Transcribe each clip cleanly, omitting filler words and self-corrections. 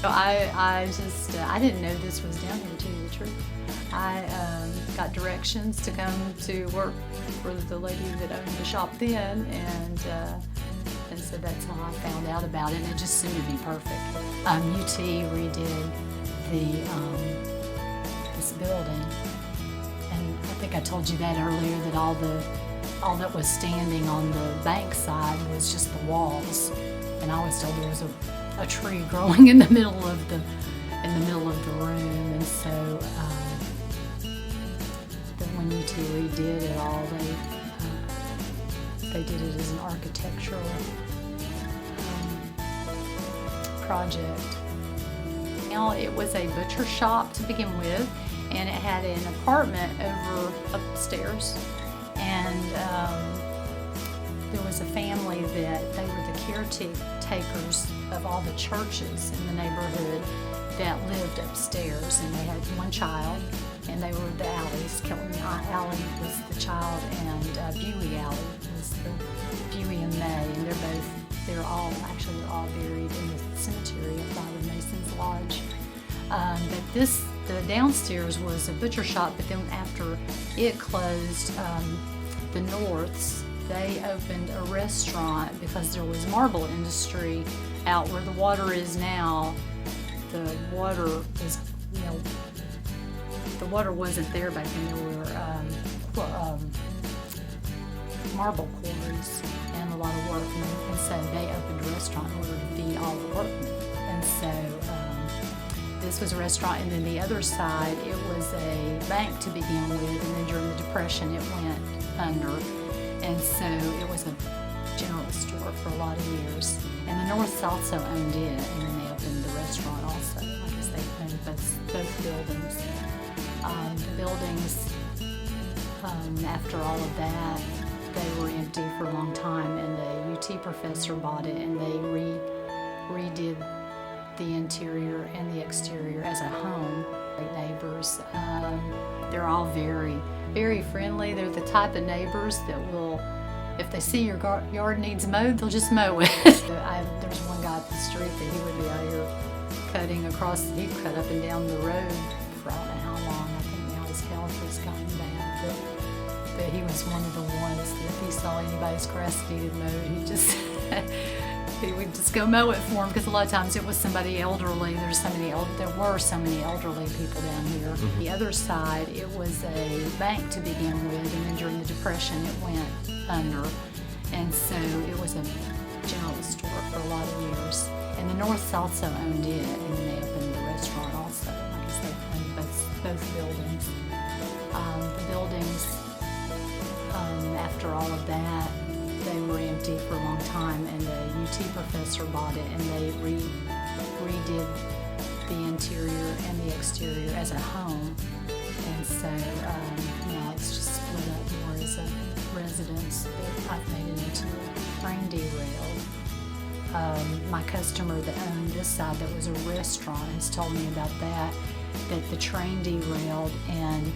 I didn't know this was down here, to tell you the truth. I got directions to come to work for the lady that owned the shop then, and so that's how I found out about it, and it just seemed to be perfect. UT redid this building, and I think I told you that earlier, that all that was standing on the bank side was just the walls, and I was told there was a tree growing in the middle of the room, and so then when UT redid it all, they did it as an architectural project. Now, it was a butcher shop to begin with, and it had an apartment upstairs, and there was a family that they were the caretakers of all the churches in the neighborhood that lived upstairs, and they had one child, and they were the Alleys. Kelton Alley was the child, and Buey Alley was the Buey and May, and they're all buried in the cemetery by the Masons Lodge. But the downstairs was a butcher shop, but then after it closed, the Norths, they opened a restaurant because there was marble industry out where the water is now. The water is, the water wasn't there back then. There were marble quarries and a lot of workmen, and so they opened a restaurant in order to feed all the workmen. And so this was a restaurant, and then the other side, it was a bank to begin with, and then during the Depression it went under, and so it was a general store for a lot of years. And the Norths also owned it, and then they opened the restaurant also. I guess they owned both buildings. The buildings, after all of that, they were empty for a long time, and a UT professor bought it, and they redid the interior and the exterior as a home. Great neighbors. They're all very, very friendly. They're the type of neighbors that will, if they see your yard needs mowed, they'll just mow it. There's one guy up the street that he would be out here cutting across. He'd cut up and down the road for I don't know how long. I think now his health has gotten bad, but he was one of the ones that if he saw anybody's grass needed mowed, he would just go mow it for him, because a lot of times it was somebody elderly. There were so many elderly people down here. Mm-hmm. The other side, it was a bank to begin with, and then during the Depression it went under, and so it was a general store for a lot of years. And the Norths also owned it, and then they opened the restaurant also. I guess they owned both buildings. The buildings, after all of that, they were empty for a long time, and a UT professor bought it, and they redid the interior and the exterior as a home. And so now it's just split up more as a residence, but I've made it into a train derailed. My customer that owned this side, that was a restaurant, has told me about that the train derailed, and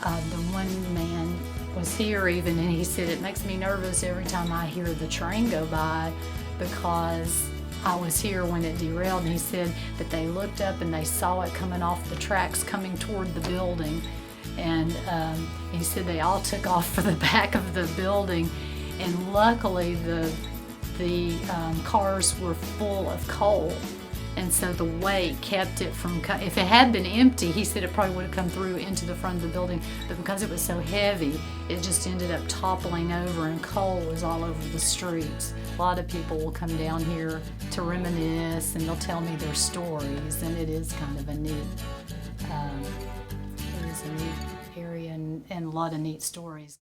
the one man was here even, and he said, it makes me nervous every time I hear the train go by, because I was here when it derailed. And he said that they looked up and they saw it coming off the tracks coming toward the building, and he said they all took off for the back of the building, and luckily the cars were full of coal, and so the weight kept it from, if it had been empty, he said it probably would have come through into the front of the building, but because it was so heavy, it just ended up toppling over, and coal was all over the streets. A lot of people will come down here to reminisce, and they'll tell me their stories, and it is kind of a neat, area and a lot of neat stories.